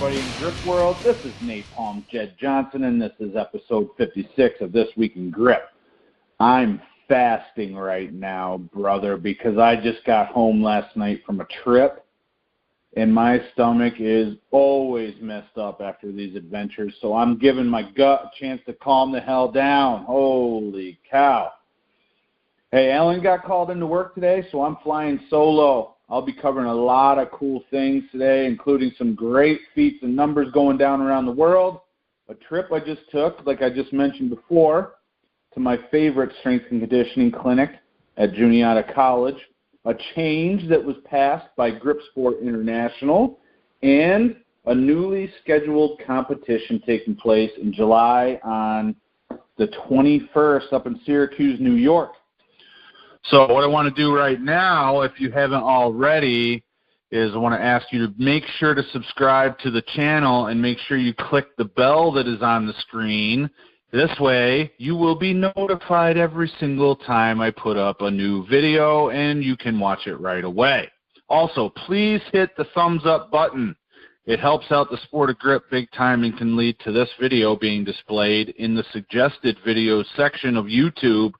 everybody in Grip World. This is Napalm Jedd Johnson, and this is episode 56 of This Week in Grip. I'm fasting right now, brother, because I just got home last night from a trip, and my stomach is always messed up after these adventures, so I'm giving my gut a chance to calm the hell down. Holy cow. Hey, Ellen got called into work today, so I'm flying solo. I'll be covering a lot of cool things today, including some great feats and numbers going down around the world, a trip I just took, like I just mentioned before, to my favorite strength and conditioning clinic at Juniata College, a change that was passed by Grip Sport International, and a newly scheduled competition taking place in July on the 21st up in Syracuse, New York. So what I want to do right now, if you haven't already, is I want to ask you to make sure to subscribe to the channel and make sure you click the bell that is on the screen. This way, you will be notified every single time I put up a new video, and you can watch it right away. Also, please hit the thumbs up button. It helps out the sport of grip big time and can lead to this video being displayed in the suggested videos section of YouTube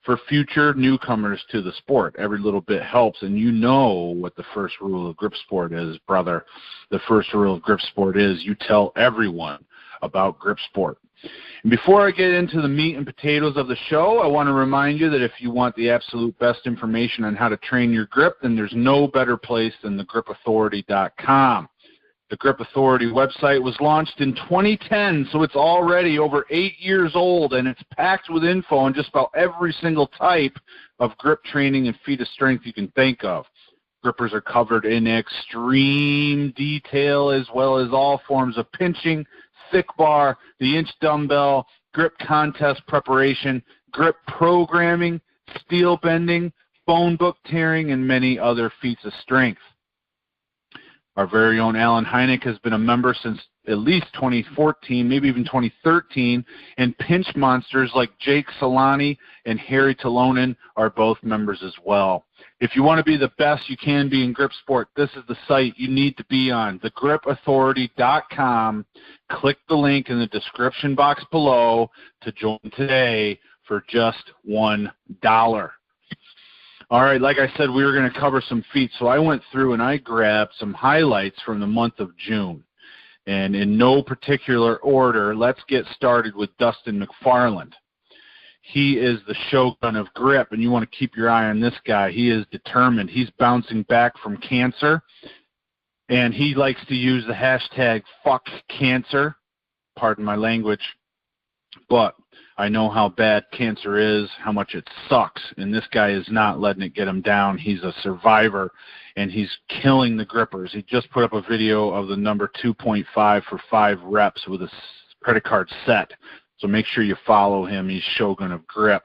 for future newcomers to the sport. Every little bit helps, and you know what the first rule of grip sport is, brother. The first rule of grip sport is you tell everyone about grip sport. And before I get into the meat and potatoes of the show, I want to remind you that if you want the absolute best information on how to train your grip, then there's no better place than thegripauthority.com. The Grip Authority website was launched in 2010, so it's already over 8 years old, and it's packed with info on just about every single type of grip training and feat of strength you can think of. Grippers are covered in extreme detail, as well as all forms of pinching, thick bar, the inch dumbbell, grip contest preparation, grip programming, steel bending, phone book tearing, and many other feats of strength. Our very own Alan Hynek has been a member since at least 2014, maybe even 2013, and pinch monsters like Jake Solani and Harry Talonen are both members as well. If you want to be the best you can be in grip sport, this is the site you need to be on, thegripauthority.com. Click the link in the description box below to join today for just $1. All right, like I said, we were going to cover some feats, so I went through and I grabbed some highlights from the month of June. And in no particular order, let's get started with Dustin McFarland. He is the shogun of grip, and you want to keep your eye on this guy. He is determined. He's bouncing back from cancer, and he likes to use the hashtag #FuckCancer, pardon my language, but I know how bad cancer is, how much it sucks, and this guy is not letting it get him down. He's a survivor, and he's killing the grippers. He just put up a video of the number 2.5 for 5 reps with a credit card set, so make sure you follow him. He's Shogun of Grip.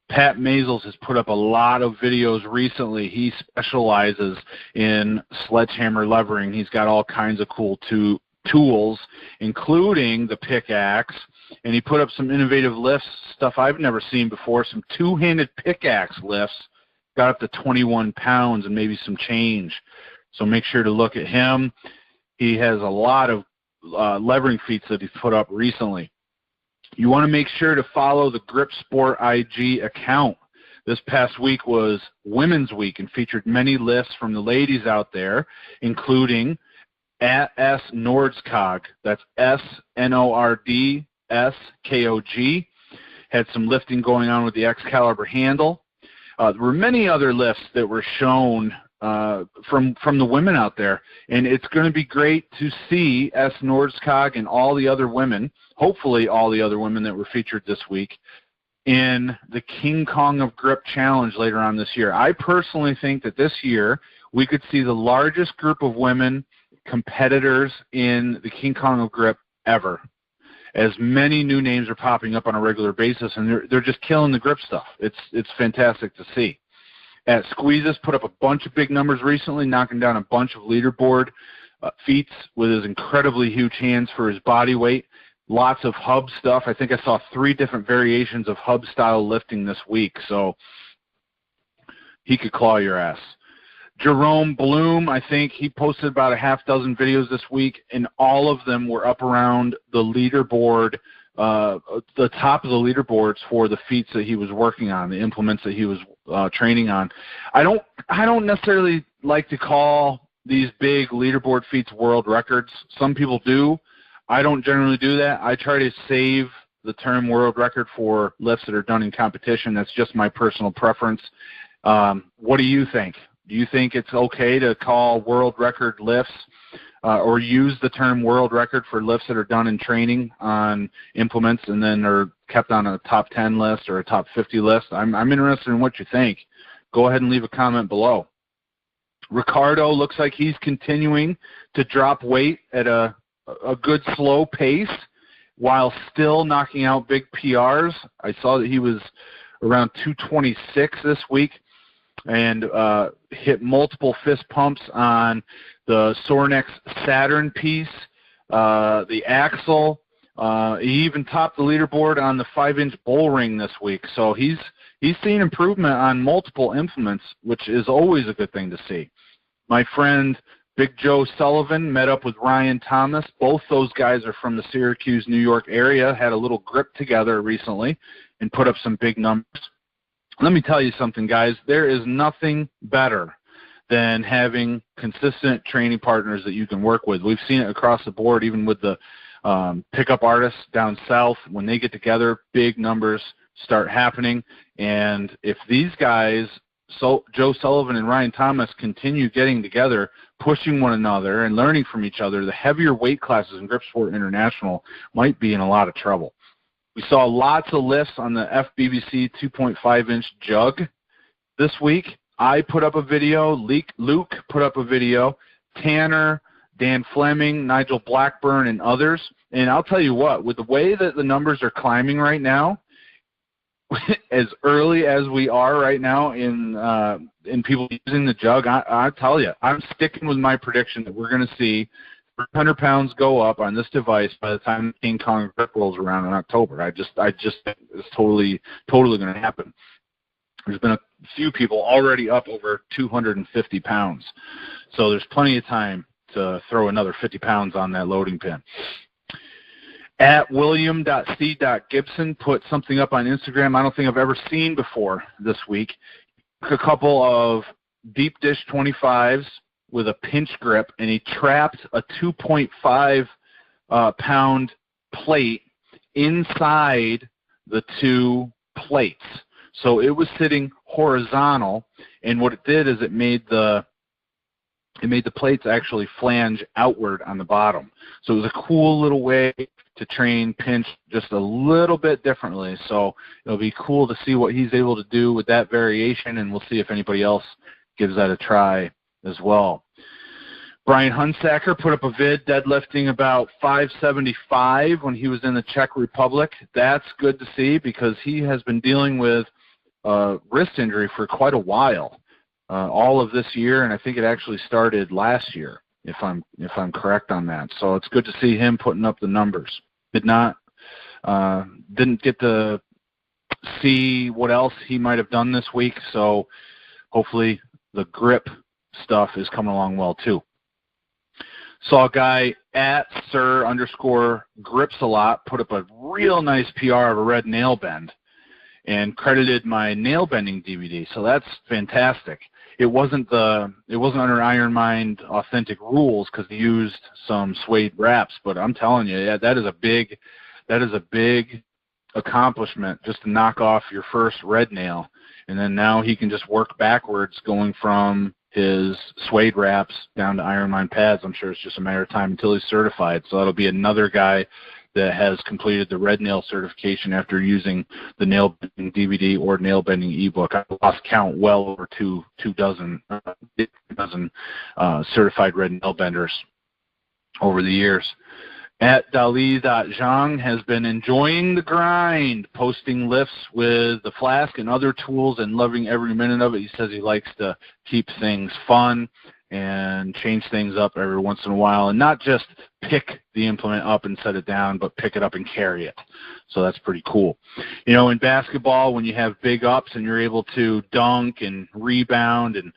Pat Mazels has put up a lot of videos recently. He specializes in sledgehammer levering. He's got all kinds of cool tools, including the pickaxe, and he put up some innovative lifts, stuff I've never seen before, some two-handed pickaxe lifts, got up to 21 pounds and maybe some change. So make sure to look at him. He has a lot of levering feats that he's put up recently. You want to make sure to follow the Grip Sport IG account. This past week was Women's Week and featured many lifts from the ladies out there, including at S. Nordskog, that's SNORDSKOG, had some lifting going on with the Excalibur handle. There were many other lifts that were shown from the women out there, and it's going to be great to see S. Nordskog and all the other women, hopefully all the other women that were featured this week, in the King Kong of Grip Challenge later on this year. I personally think that this year we could see the largest group of women competitors in the King Kong of Grip ever, as many new names are popping up on a regular basis, and they're just killing the grip stuff. It's fantastic to see. At Squeezes put up a bunch of big numbers recently, knocking down a bunch of leaderboard feats with his incredibly huge hands for his body weight. Lots of hub stuff. I think I saw 3 different variations of hub style lifting this week, so he could claw your ass. Jerome Bloom, I think he posted about a half dozen videos this week, and all of them were up around the leaderboard, the top of the leaderboards for the feats that he was working on, the implements that he was training on. I don't necessarily like to call these big leaderboard feats world records. Some people do. I don't generally do that. I try to save the term world record for lifts that are done in competition. That's just my personal preference. What do you think? Do you think it's okay to call world record lifts or use the term world record for lifts that are done in training on implements and then are kept on a top 10 list or a top 50 list? I'm interested in what you think. Go ahead and leave a comment below. Ricardo looks like he's continuing to drop weight at a good slow pace while still knocking out big PRs. I saw that he was around 226 this week and hit multiple fist pumps on the Sornex Saturn piece, the axle. He even topped the leaderboard on the 5-inch bull ring this week. So he's seen improvement on multiple implements, which is always a good thing to see. My friend Big Joe Sullivan met up with Ryan Thomas. Both those guys are from the Syracuse, New York area, had a little grip together recently and put up some big numbers. Let me tell you something, guys. There is nothing better than having consistent training partners that you can work with. We've seen it across the board, even with the pickup artists down south. When they get together, big numbers start happening. And if these guys, Joe Sullivan and Ryan Thomas, continue getting together, pushing one another and learning from each other, the heavier weight classes in Grip Sport International might be in a lot of trouble. We saw lots of lifts on the FBBC 2.5-inch jug this week. I put up a video. Luke put up a video. Tanner, Dan Fleming, Nigel Blackburn, and others. And I'll tell you what, with the way that the numbers are climbing right now, as early as we are right now in people using the jug, I tell you, I'm sticking with my prediction that we're going to see 300 pounds go up on this device by the time King Kong Grip rolls around in October. I just think it's totally going to happen. There's been a few people already up over 250 pounds, so there's plenty of time to throw another 50 pounds on that loading pin. At William.C.Gibson put something up on Instagram I don't think I've ever seen before this week. Took a couple of deep dish 25s with a pinch grip, and he trapped a 2.5 pound plate inside the two plates. So it was sitting horizontal, and what it did is it made the plates actually flange outward on the bottom. So it was a cool little way to train pinch just a little bit differently. So it'll be cool to see what he's able to do with that variation, and we'll see if anybody else gives that a try as well. Brian Hunsaker put up a vid deadlifting about 575 when he was in the Czech Republic. That's good to see because he has been dealing with wrist injury for quite a while, all of this year, and I think it actually started last year, if I'm correct on that. So it's good to see him putting up the numbers. Didn't get to see what else he might have done this week, so hopefully the grip stuff is coming along well too. Saw a guy at Sir_Grips-a-lot put up a real nice PR of a red nail bend and credited my nail bending DVD. So that's fantastic. It wasn't under Iron Mind authentic rules because he used some suede wraps, but I'm telling you, yeah, that is a big accomplishment just to knock off your first red nail, and then now he can just work backwards going from his suede wraps down to Iron Mind pads. I'm sure it's just a matter of time until he's certified. So that'll be another guy that has completed the red nail certification after using the nail bending DVD or nail bending ebook. I lost count, well over two dozen certified red nail benders over the years. At Dali.Zhang has been enjoying the grind, posting lifts with the flask and other tools and loving every minute of it. He says he likes to keep things fun and change things up every once in a while and not just pick the implement up and set it down, but pick it up and carry it. So that's pretty cool. You know, in basketball, when you have big ups and you're able to dunk and rebound and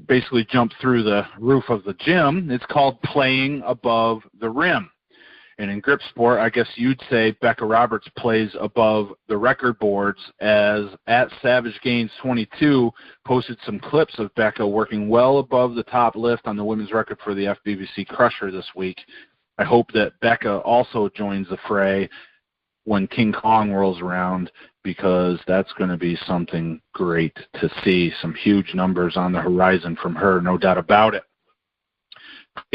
basically jump through the roof of the gym. It's called playing above the rim. And in grip sport, I guess you'd say Becca Roberts plays above the record boards, as at Savage Gains 22 posted some clips of Becca working well above the top lift on the women's record for the FBBC Crusher this week. I hope that Becca also joins the fray when King Kong rolls around, because that's going to be something great to see. Some huge numbers on the horizon from her, no doubt about it.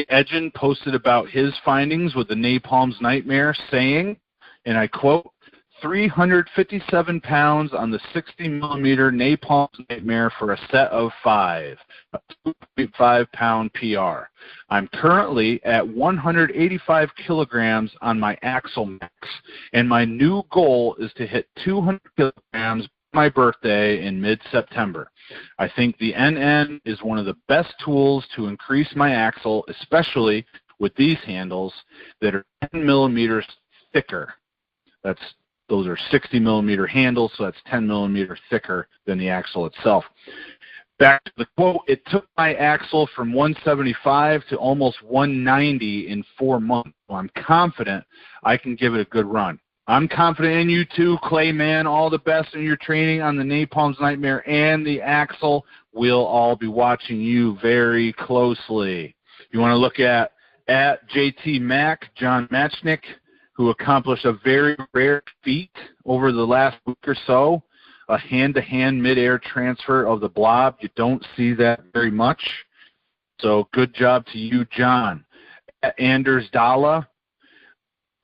Edgen posted about his findings with the Napalm's Nightmare, saying, and I quote, 357 pounds on the 60-millimeter Napalm's Nightmare for a set of 5, a 2.5-pound PR. I'm currently at 185 kilograms on my Axle Max, and my new goal is to hit 200 kilograms by my birthday in mid-September. I think the NN is one of the best tools to increase my axle, especially with these handles that are 10 millimeters thicker. Those are 60-millimeter handles, so that's 10 millimeters thicker than the axle itself. Back to the quote, it took my axle from 175 to almost 190 in 4 months. So I'm confident I can give it a good run. I'm confident in you too, Clayman. All the best in your training on the Napalm's Nightmare and the axle. We'll all be watching you very closely. You want to look at JT Mack, John Matchnick, who accomplished a very rare feat over the last week or so, a hand-to-hand mid-air transfer of the blob. You don't see that very much. So good job to you, John. Anders Dalla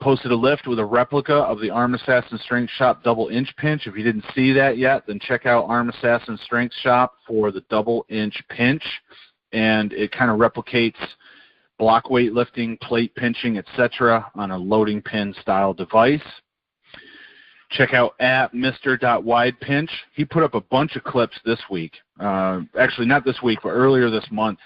posted a lift with a replica of the Arm Assassin Strength Shop double inch pinch. If you didn't see that yet, then check out Arm Assassin Strength Shop for the double inch pinch. And it kind of replicates block weightlifting, plate pinching, etc. on a loading pin style device. Check out at Mr.WidePinch. He put up a bunch of clips this week. Actually, not this week, but earlier this month.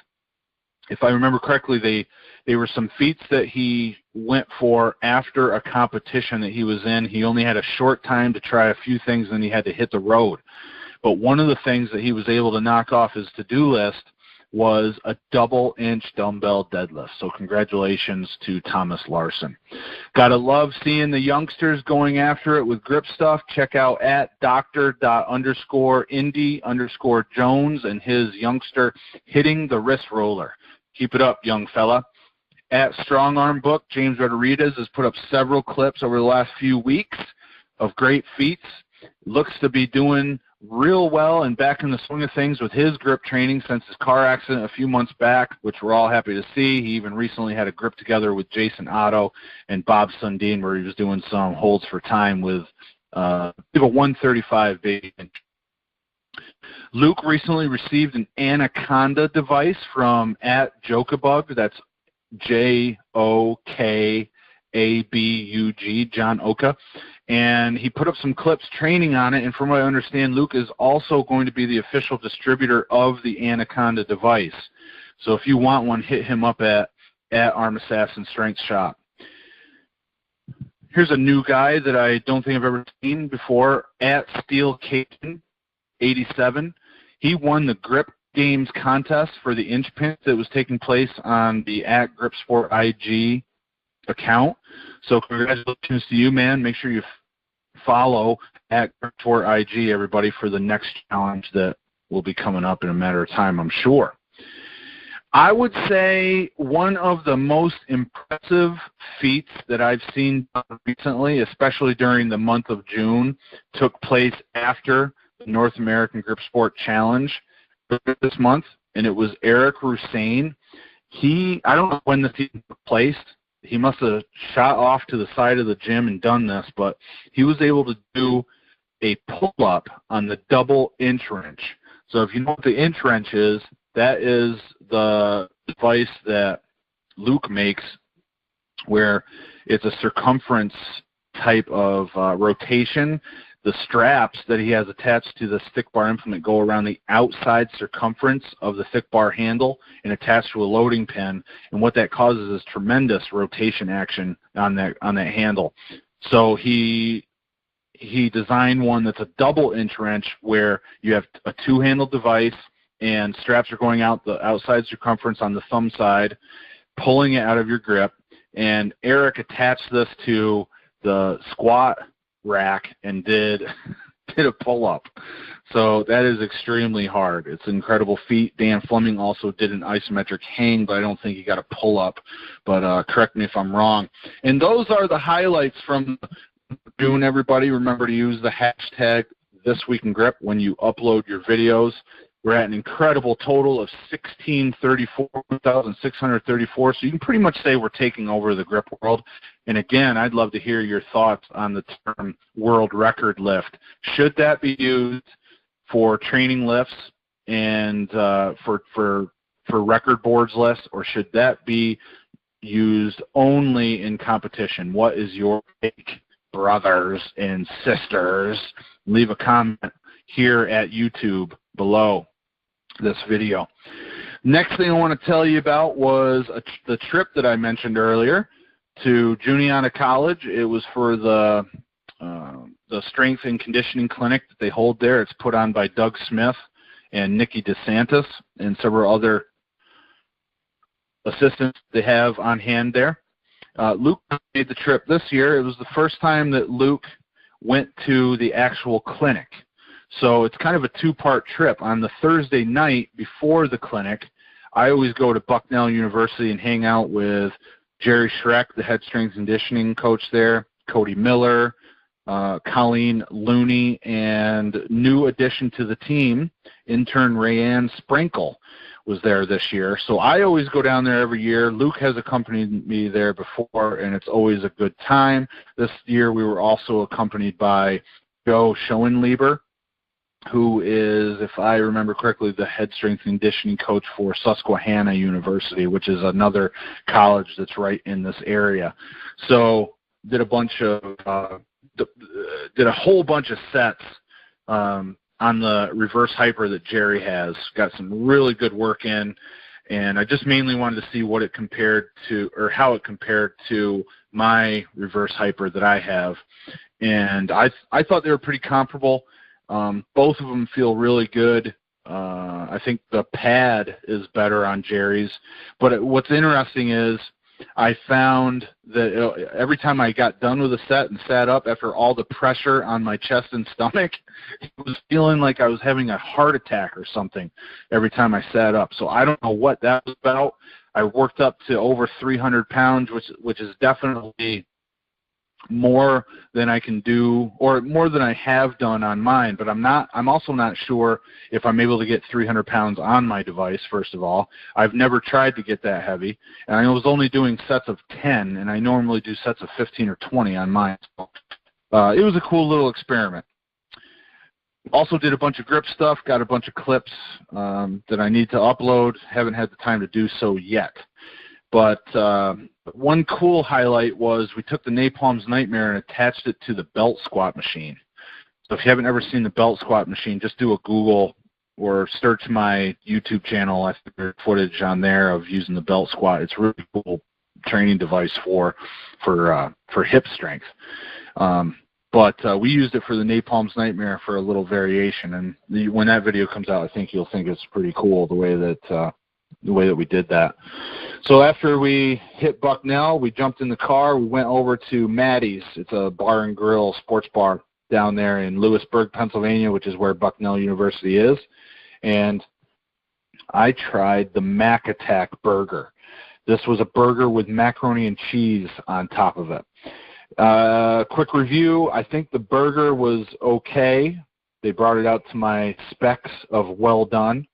If I remember correctly, they were some feats that he went for after a competition that he was in. He only had a short time to try a few things, and he had to hit the road. But one of the things that he was able to knock off his to-do list was a double-inch dumbbell deadlift. So congratulations to Thomas Larson. Gotta love seeing the youngsters going after it with grip stuff. Check out at Dr._Indy_Jones and his youngster hitting the wrist roller. Keep it up, young fella. At Strong Arm Book, James Rodriguez has put up several clips over the last few weeks of great feats. Looks to be doing real well and back in the swing of things with his grip training since his car accident a few months back, which we're all happy to see. He even recently had a grip together with Jason Otto and Bob Sundin, where he was doing some holds for time with a 135 baby. Luke recently received an Anaconda device from at Jokabug. That's Jokabug, John Oka. And he put up some clips training on it, and from what I understand, Luke is also going to be the official distributor of the Anaconda device. So if you want one, hit him up at Arm Assassin Strength Shop. Here's a new guy that I don't think I've ever seen before, at Steel Caton 87. He won the Grip Games contest for the inch pinch that was taking place on the at Grip Sport IG account. So congratulations to you, man. Make sure you follow at Grip Sport IG, everybody, for the next challenge that will be coming up in a matter of time, I'm sure. I would say one of the most impressive feats that I've seen recently, especially during the month of June, took place after the North American Grip Sport Challenge this month, and it was Eric Rusain. I don't know when the season took place. He must have shot off to the side of the gym and done this, but he was able to do a pull-up on the double inch wrench. So if you know what the inch wrench is, that is the device that Luke makes where it's a circumference type of rotation. The straps that he has attached to the stick bar implement go around the outside circumference of the thick bar handle and attached to a loading pin, and what that causes is tremendous rotation action on that handle. So he designed one that's a double inch wrench where you have a two-handle device and straps are going out the outside circumference on the thumb side, pulling it out of your grip. And Eric attached this to the squat rack and did a pull-up. So that is extremely hard. It's an incredible feat. Dan Fleming also did an isometric hang, but I don't think he got a pull-up. But correct me if I'm wrong. And those are the highlights from June, everybody. Remember to use the hashtag #ThisWeekInGrip when you upload your videos. We're at an incredible total of 1,634. So you can pretty much say we're taking over the grip world. And again, I'd love to hear your thoughts on the term world record lift. Should that be used for training lifts and for record boards lifts, or should that be used only in competition? What is your take, brothers and sisters? Leave a comment here at YouTube below this video. Next thing I want to tell you about was the trip that I mentioned earlier to Juniata College. It was for the strength and conditioning clinic that they hold there. It's put on by Doug Smith and Nikki DeSantis and several other assistants they have on hand there. Luke made the trip this year. It was the first time that Luke went to the actual clinic. So it's kind of a two-part trip. On the Thursday night before the clinic, I always go to Bucknell University and hang out with Jerry Schreck, the head strength conditioning coach there, Cody Miller, Colleen Looney, and new addition to the team, intern Rayanne Sprinkle was there this year. So I always go down there every year. Luke has accompanied me there before, and it's always a good time. This year we were also accompanied by Joe Schoenlieber, who is, if I remember correctly, the head strength conditioning coach for Susquehanna University, which is another college that's right in this area. So did a whole bunch of sets on the reverse hyper that Jerry has. Got some really good work in, and I just mainly wanted to see what it compared to, or how it compared to my reverse hyper that I have. And I thought they were pretty comparable. Both of them feel really good. I think the pad is better on Jerry's. But what's interesting is I found that every time I got done with a set and sat up after all the pressure on my chest and stomach, it was feeling like I was having a heart attack or something every time I sat up. So I don't know what that was about. I worked up to over 300 pounds, which is definitely more than I can do, or more than I have done on mine, but I'm also not sure if I'm able to get 300 pounds on my device. First of all, I've never tried to get that heavy, and I was only doing sets of 10, and I normally do sets of 15 or 20 on mine. So, it was a cool little experiment. Also did a bunch of grip stuff, got a bunch of clips that I need to upload. Haven't had the time to do so yet. But one cool highlight was we took the Napalm's Nightmare and attached it to the belt squat machine. So if you haven't ever seen the belt squat machine, just do a Google or search my YouTube channel. I think there's footage on there of using the belt squat. It's a really cool training device for hip strength. But we used it for the Napalm's Nightmare for a little variation. And when that video comes out, I think you'll think it's pretty cool the way that we did that. So after we hit Bucknell, we jumped in the car. We went over to Maddie's. It's a bar and grill sports bar down there in Lewisburg, Pennsylvania, which is where Bucknell University is. And I tried the Mac Attack burger. This was a burger with macaroni and cheese on top of it. Quick review, I think the burger was okay. They brought it out to my specs of well done.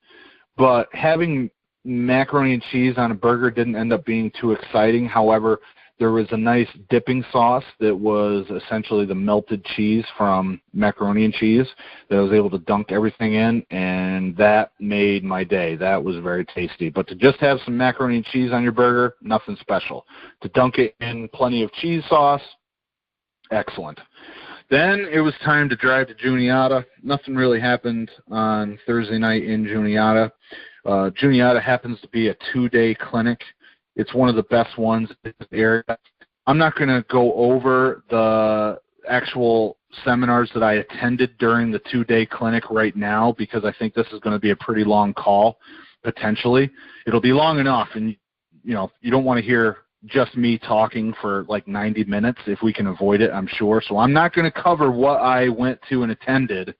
But having macaroni and cheese on a burger didn't end up being too exciting. However, there was a nice dipping sauce that was essentially the melted cheese from macaroni and cheese that I was able to dunk everything in, and that made my day. That was very tasty. But to just have some macaroni and cheese on your burger, nothing special. To dunk it in plenty of cheese sauce, excellent. Then it was time to drive to Juniata. Nothing really happened on Thursday night in Juniata. Juniata happens to be a 2-day clinic. It's one of the best ones in this area. I'm not going to go over the actual seminars that I attended during the 2-day clinic right now, because I think this is going to be a pretty long call, potentially. It'll be long enough, and you don't want to hear just me talking for like 90 minutes if we can avoid it, I'm sure. So I'm not going to cover what I went to and attended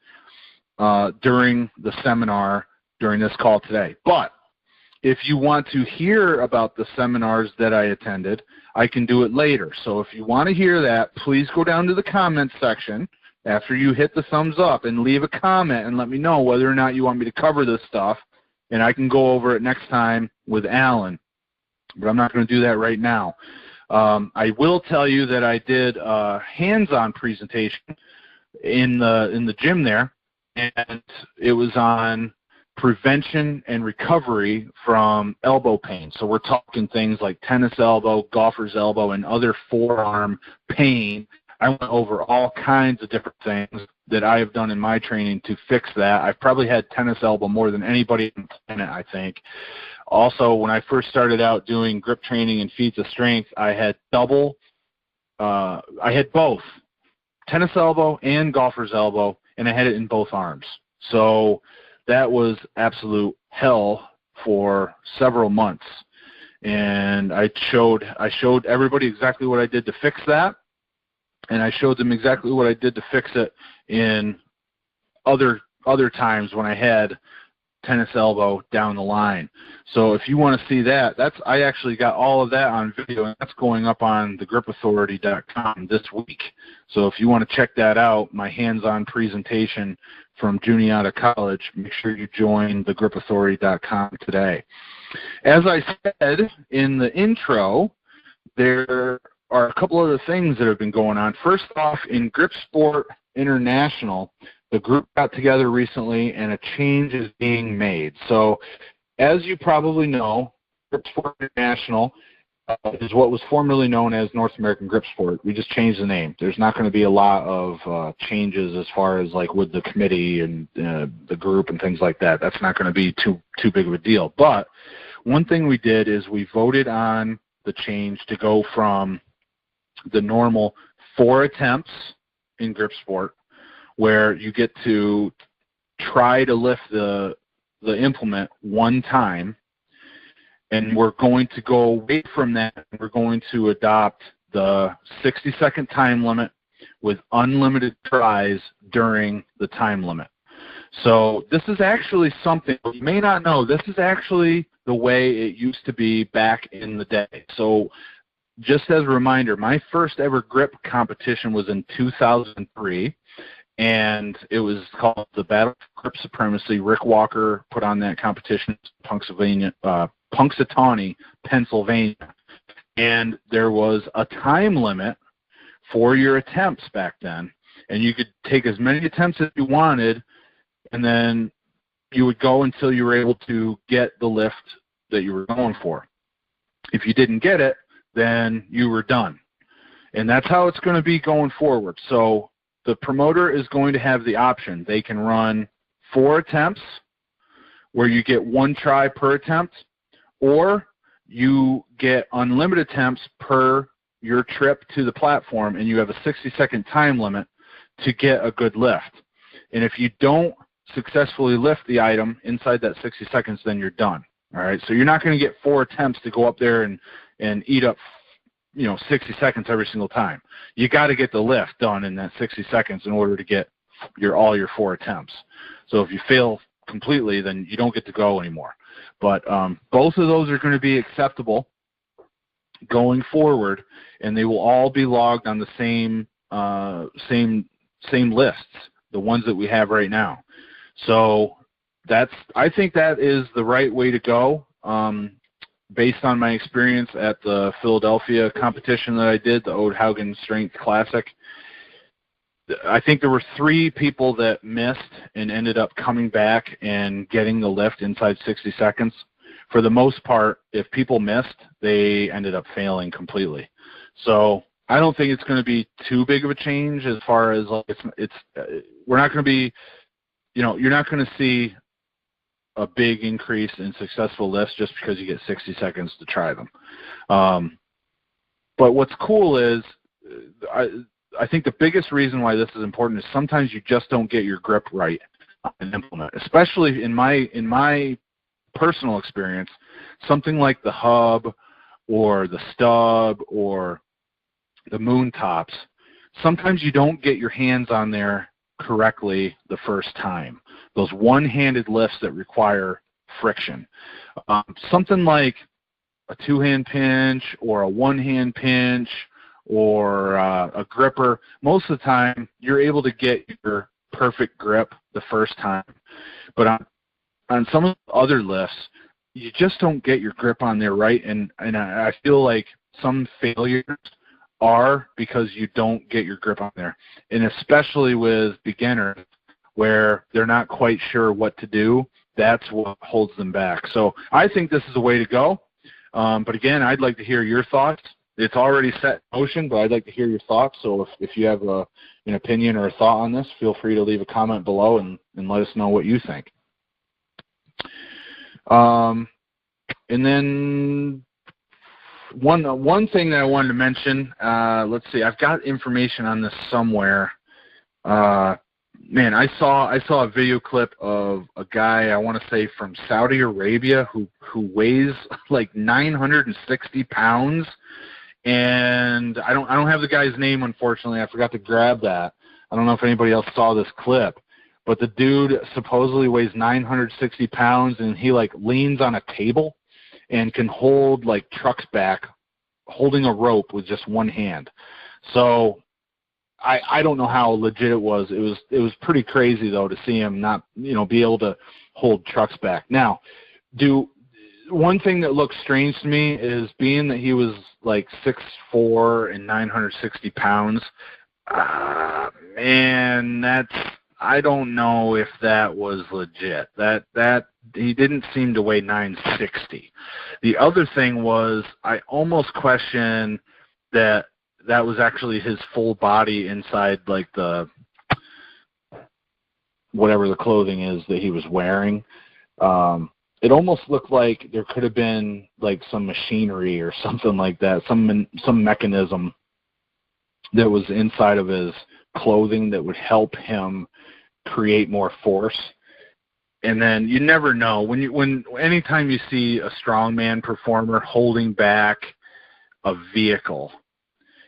during the seminar during this call today. But if you want to hear about the seminars that I attended, I can do it later. So if you want to hear that, please go down to the comments section after you hit the thumbs up and leave a comment and let me know whether or not you want me to cover this stuff, and I can go over it next time with Alan. But I'm not going to do that right now. I will tell you that I did a hands-on presentation in the gym there, and it was on prevention and recovery from elbow pain. So we're talking things like tennis elbow, golfer's elbow, and other forearm pain. I went over all kinds of different things that I have done in my training to fix that. I've probably had tennis elbow more than anybody on the planet, I think. Also, when I first started out doing grip training and feats of strength, I had both tennis elbow and golfer's elbow, and I had it in both arms. So that was absolute hell for several months. And I showed everybody exactly what I did to fix that, and I showed them exactly what I did to fix it in other times when I had tennis elbow down the line. So if you want to see that, I actually got all of that on video, and that's going up on thegripauthority.com this week. So if you want to check that out, my hands-on presentation from Juniata College, make sure you join thegripauthority.com today. As I said in the intro, there are a couple other things that have been going on. First off, in Grip Sport International, the group got together recently, and a change is being made. So, as you probably know, Grip Sport International is what was formerly known as North American Grip Sport. We just changed the name. There's not going to be a lot of changes as far as like with the committee and the group and things like that. That's not going to be too big of a deal. But one thing we did is we voted on the change to go from the normal 4 attempts in Grip Sport, where you get to try to lift the implement one time, and we're going to go away from that. We're going to adopt the 60-second time limit with unlimited tries during the time limit. So this is actually something you may not know. This is actually the way it used to be back in the day. So just as a reminder, my first ever grip competition was in 2003. And it was called the Battle for Grip Supremacy. Rick Walker put on that competition in Punxsutawney, Pennsylvania. And there was a time limit for your attempts back then. And you could take as many attempts as you wanted, and then you would go until you were able to get the lift that you were going for. If you didn't get it, then you were done. And that's how it's going to be going forward. So the promoter is going to have the option. They can run 4 attempts where you get 1 try per attempt, or you get unlimited attempts per your trip to the platform, and you have a 60-second time limit to get a good lift. And if you don't successfully lift the item inside that 60 seconds, then you're done. All right, so you're not going to get 4 attempts to go up there and eat up 60 seconds every single time. You got to get the lift done in that 60 seconds in order to get all your 4 attempts. So if you fail completely, then you don't get to go anymore. But both of those are going to be acceptable going forward, and they will all be logged on the same lists, the ones that we have right now. So I think that is the right way to go. Based on my experience at the Philadelphia competition that I did, the Ode Haugen Strength Classic, I think there were 3 people that missed and ended up coming back and getting the lift inside 60 seconds. For the most part, if people missed, they ended up failing completely. So I don't think it's going to be too big of a change as far as like we're not going to be, you're not going to see a big increase in successful lifts just because you get 60 seconds to try them. But what's cool is I think the biggest reason why this is important is sometimes you just don't get your grip right on an implement, especially in my personal experience, something like the hub or the stub or the moon tops. Sometimes you don't get your hands on there correctly the first time. Those one-handed lifts that require friction. Something like a two-hand pinch or a one-hand pinch or a gripper, most of the time you're able to get your perfect grip the first time. But on some of the other lifts, you just don't get your grip on there right, and I feel like some failures are because you don't get your grip on there, and especially with beginners where they're not quite sure what to do, that's what holds them back. So I think this is a way to go, but again, I'd like to hear your thoughts. It's already set in motion, but I'd like to hear your thoughts, so if you have an opinion or a thought on this, feel free to leave a comment below and let us know what you think. And then one thing that I wanted to mention, let's see, I've got information on this somewhere. Man, I saw a video clip of a guy, I want to say from Saudi Arabia, who weighs like 960 pounds, and I don't have the guy's name, unfortunately. I forgot to grab that. I don't know if anybody else saw this clip. But the dude supposedly weighs 960 pounds, and he, like, leans on a table and can hold, like, trucks back, holding a rope with just one hand. So I don't know how legit it was. It was pretty crazy, though, to see him not, be able to hold trucks back. Now, one thing that looks strange to me is being that he was, like, 6'4" and 960 pounds, man, I don't know if that was legit. That he didn't seem to weigh 960. The other thing was I almost question that was actually his full body inside, like, the whatever the clothing is that he was wearing. It almost looked like there could have been, like, some machinery or something like that, some mechanism that was inside of his clothing that would help him create more force. And then you never know anytime you see a strongman performer holding back a vehicle,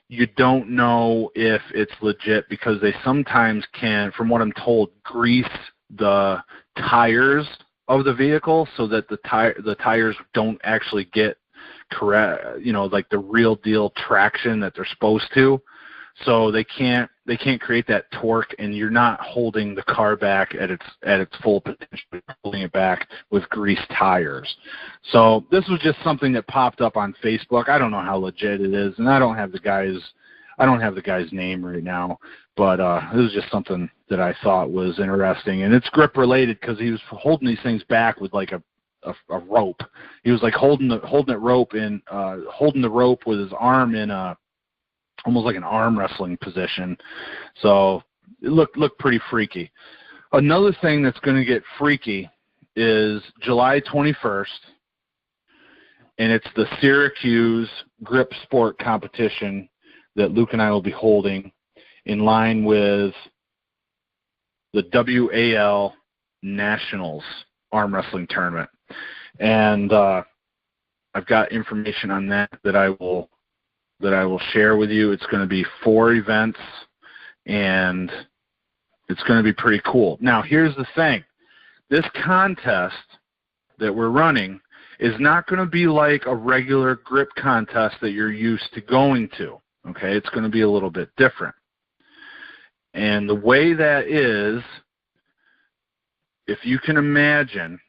you don't know if it's legit because they sometimes can, from what I'm told, grease the tires of the vehicle so that the tires don't actually get correct, like the real deal traction that they're supposed to. So they can't create that torque, and you're not holding the car back at its full potential. You're holding it back with greased tires. So this was just something that popped up on Facebook. I don't know how legit it is, and I don't have the guy's name right now. But it was just something that I thought was interesting, and it's grip related because he was holding these things back with like a rope. He was like holding the rope with his arm in almost like an arm wrestling position. So it looked pretty freaky. Another thing that's going to get freaky is July 21st, and it's the Syracuse Grip Sport competition that Luke and I will be holding in line with the WAL Nationals arm wrestling tournament. And I've got information on that I will share with you. It's going to be 4 events, and it's going to be pretty cool. Now, here's the thing. This contest that we're running is not going to be like a regular grip contest that you're used to going to, okay? It's going to be a little bit different. And the way that is, if you can imagine,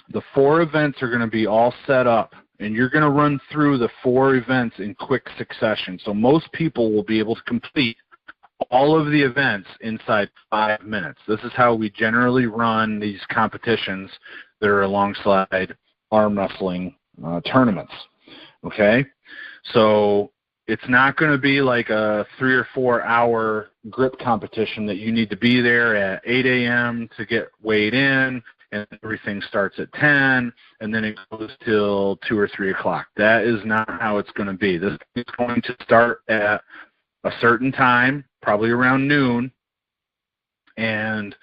the 4 events are going to be all set up, and you're going to run through the 4 events in quick succession. So most people will be able to complete all of the events inside 5 minutes. This is how we generally run these competitions that are alongside arm wrestling tournaments. Okay? So it's not going to be like a 3 or 4 hour grip competition that you need to be there at 8 a.m. to get weighed in, and everything starts at 10, and then it goes till 2 or 3 o'clock. That is not how it's going to be. This is going to start at a certain time, probably around noon, and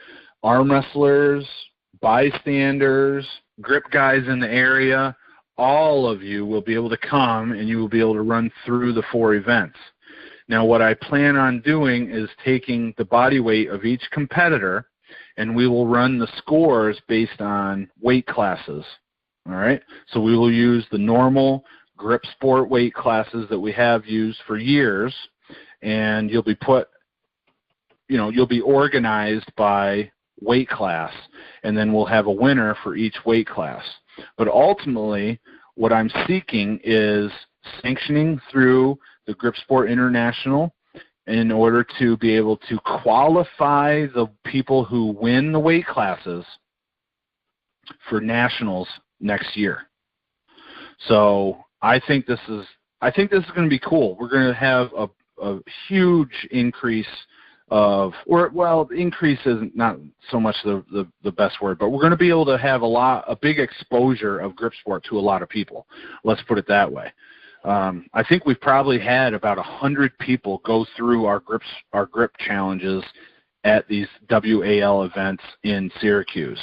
arm wrestlers, bystanders, grip guys in the area, all of you will be able to come and you will be able to run through the 4 events. Now, what I plan on doing is taking the body weight of each competitor, and we will run the scores based on weight classes. All right? So we will use the normal grip sport weight classes that we have used for years, and you'll be you'll be organized by weight class, and then we'll have a winner for each weight class. But ultimately, what I'm seeking is sanctioning through the Grip Sport International in order to be able to qualify the people who win the weight classes for nationals next year. So I think this is going to be cool. We're going to have a huge increase of, increase isn't not so much the best word, but we're going to be able to have a big exposure of grip sport to a lot of people. Let's put it that way. I think we've probably had about 100 people go through our grip challenges at these WAL events in Syracuse.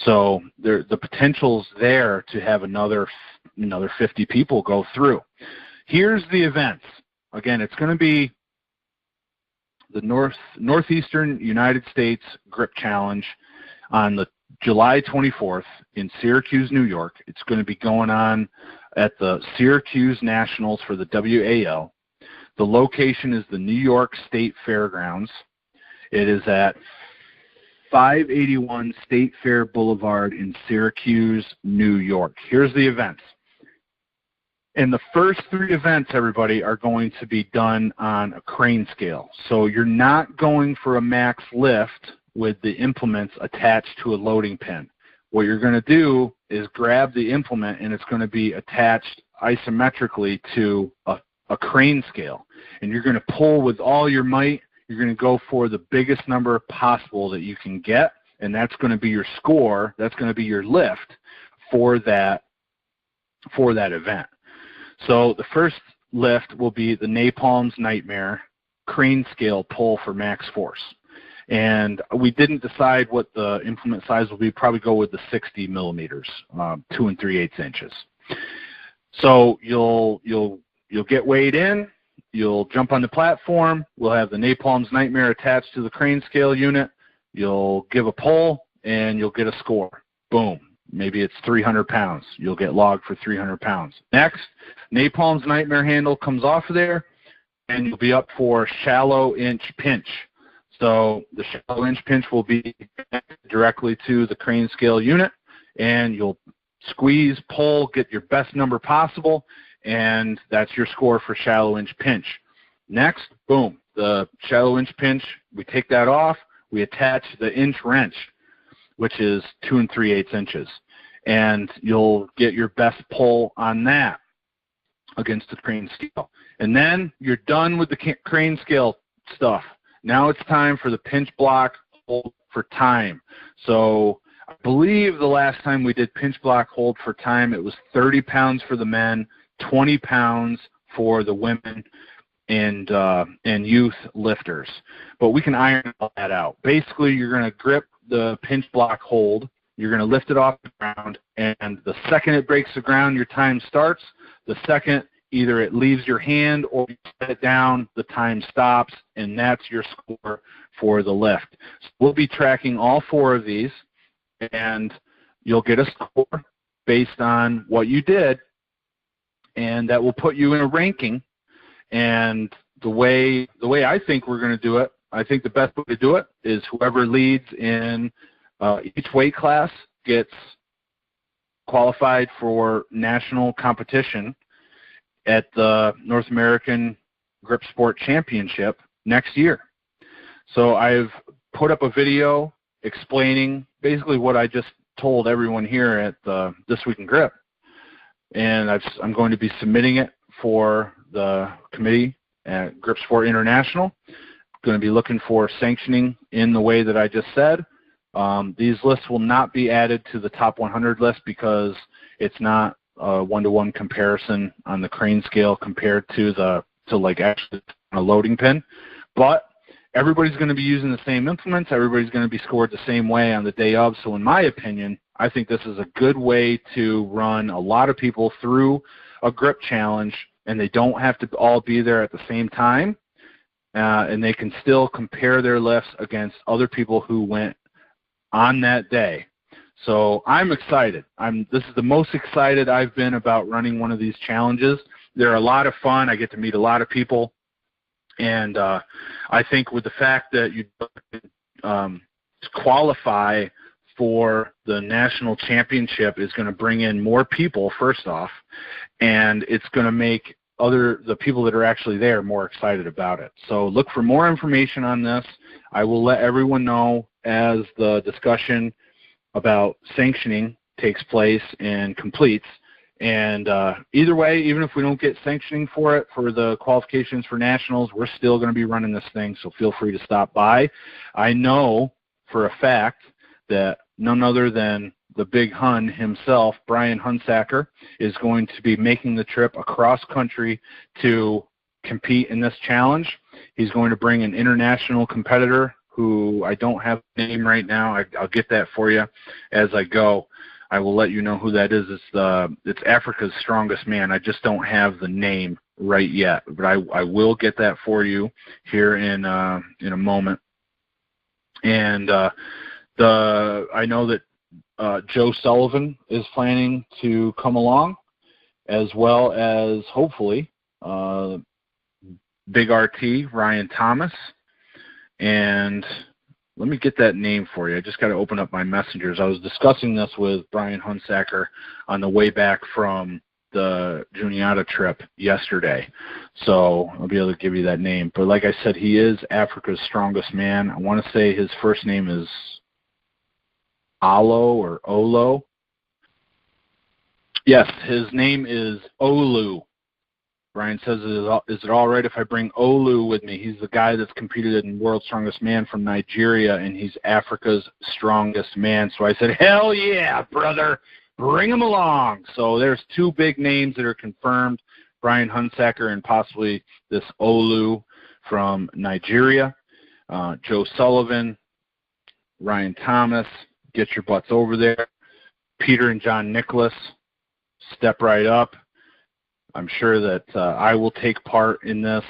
So the potential's there to have another 50 people go through. Here's the events. Again, it's going to be the Northeastern United States Grip Challenge on the July 24th in Syracuse, New York. It's going to be going on at the Syracuse Nationals for the WAL. The location is the New York State Fairgrounds. It is at 581 State Fair Boulevard in Syracuse, New York. Here's the events. And the first 3 events, everybody, are going to be done on a crane scale. So you're not going for a max lift with the implements attached to a loading pin. What you're going to do is grab the implement, and it's going to be attached isometrically to a crane scale. And you're going to pull with all your might. You're going to go for the biggest number possible that you can get, and that's going to be your score. That's going to be your lift for that event. So the first lift will be the Napalm's Nightmare crane scale pull for max force. And we didn't decide what the implement size will be. Probably go with the 60 millimeters, 2 3/8 inches. So you'll get weighed in. You'll jump on the platform. We'll have the Napalm's Nightmare attached to the crane scale unit. You'll give a pull, and you'll get a score. Boom. Maybe it's 300 pounds. You'll get logged for 300 pounds. Next, Napalm's Nightmare handle comes off of there, and you'll be up for shallow inch pinch. So the shallow inch pinch will be directly to the crane scale unit, and you'll squeeze, pull, get your best number possible, and that's your score for shallow inch pinch. Next, boom, the shallow inch pinch, we take that off, we attach the inch wrench, which is 2 3/8 inches, and you'll get your best pull on that against the crane scale. And then you're done with the crane scale stuff. Now it's time for the pinch block hold for time. So I believe the last time we did pinch block hold for time, it was 30 pounds for the men, 20 pounds for the women and youth lifters. But we can iron all that out. Basically, you're going to grip the pinch block hold. You're going to lift it off the ground, and the second it breaks the ground, your time starts. The second either it leaves your hand or you set it down, the time stops, and that's your score for the lift. So we'll be tracking all 4 of these, and you'll get a score based on what you did, and that will put you in a ranking. And the way I think we're going to do it, I think the best way to do it is whoever leads in each weight class gets qualified for national competition at the North American Grip Sport Championship next year. So I've put up a video explaining basically what I just told everyone here at This Week in Grip. And I'm going to be submitting it for the committee at Grip Sport International. Going to be looking for sanctioning in the way that I just said. These lists will not be added to the top 100 list because it's not a one-to-one comparison on the crane scale compared to like actually a loading pin. But everybody's going to be using the same implements. Everybody's going to be scored the same way on the day of. So in my opinion, I think this is a good way to run a lot of people through a grip challenge, and they don't have to all be there at the same time, and they can still compare their lifts against other people who went on that day. So I'm excited. This is the most excited I've been about running one of these challenges. They're a lot of fun. I get to meet a lot of people. And I think with the fact that you qualify for the national championship is going to bring in more people, first off, and it's going to make the people that are actually there more excited about it. So look for more information on this. I will let everyone know as the discussion about sanctioning takes place and completes. And either way, even if we don't get sanctioning for it, for the qualifications for nationals, we're still going to be running this thing, so feel free to stop by. I know for a fact that none other than the big Hun himself, Brian Hunsacker, is going to be making the trip across country to compete in this challenge. He's going to bring an international competitor who I don't have the name right now. I'll get that for you as I go. I will let you know who that is. It's Africa's Strongest Man. I just don't have the name right yet, but I will get that for you here in a moment. And I know that Joe Sullivan is planning to come along, as well as hopefully Big RT Ryan Thomas. And let me get that name for you. I just got to open up my messengers. I was discussing this with Brian Hunsacker on the way back from the Juniata trip yesterday. So I'll be able to give you that name. But like I said, he is Africa's Strongest Man. I want to say his first name is Olo or Olo. Yes, his name is Olu. Brian says, is it all right if I bring Olu with me? He's the guy that's competed in World's Strongest Man from Nigeria, and he's Africa's Strongest Man. So I said, hell yeah, brother, bring him along. So there's two big names that are confirmed, Brian Hunsacker and possibly this Olu from Nigeria. Joe Sullivan, Ryan Thomas, get your butts over there. Peter and John Nicholas, step right up. I'm sure that I will take part in this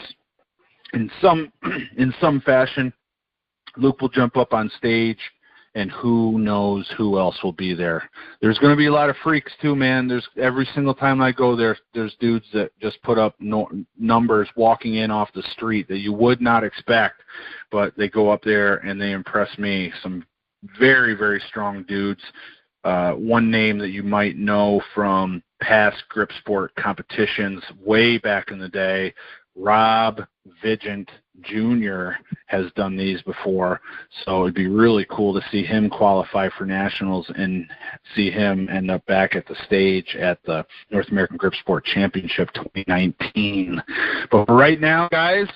in some fashion. Luke will jump up on stage, and who knows who else will be there. There's going to be a lot of freaks too, man. There's every single time I go there, there's dudes that just put up numbers walking in off the street that you would not expect, but they go up there and they impress me. Some very, very strong dudes. One name that you might know from past grip sport competitions way back in the day, Rob Vigent Jr. has done these before, so it'd be really cool to see him qualify for nationals and see him end up back at the stage at the North American Grip Sport Championship 2019. But for right now, guys,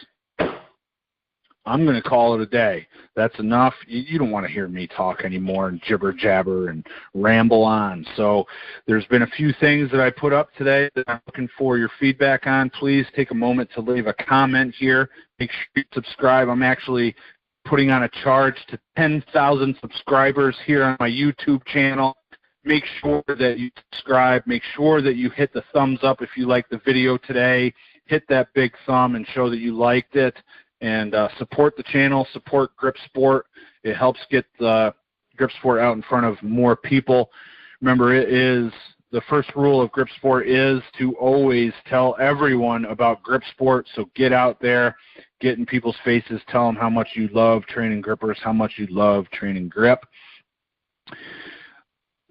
I'm going to call it a day. That's enough. You don't want to hear me talk anymore and jibber jabber and ramble on. So there's been a few things that I put up today that I'm looking for your feedback on. Please take a moment to leave a comment here. Make sure you subscribe. I'm actually putting on a charge to 10,000 subscribers here on my YouTube channel. Make sure that you subscribe. Make sure that you hit the thumbs up if you like the video today. Hit that big thumb and show that you liked it. And support the channel, support Grip Sport. It helps get the Grip Sport out in front of more people. Remember, the first rule of Grip Sport is to always tell everyone about Grip Sport. So get out there, get in people's faces, tell them how much you love training grippers, how much you love training grip.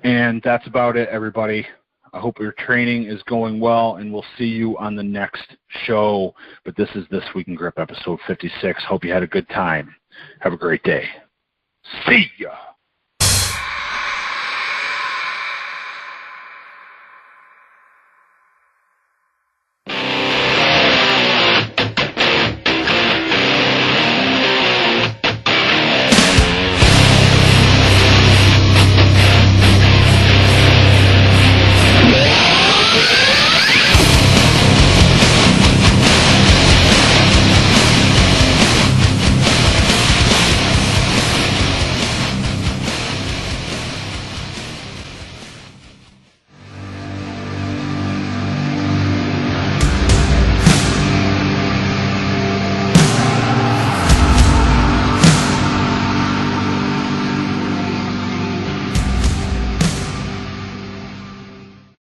And that's about it, everybody. I hope your training is going well, and we'll see you on the next show. But this is This Week in Grip, episode 56. Hope you had a good time. Have a great day. See ya.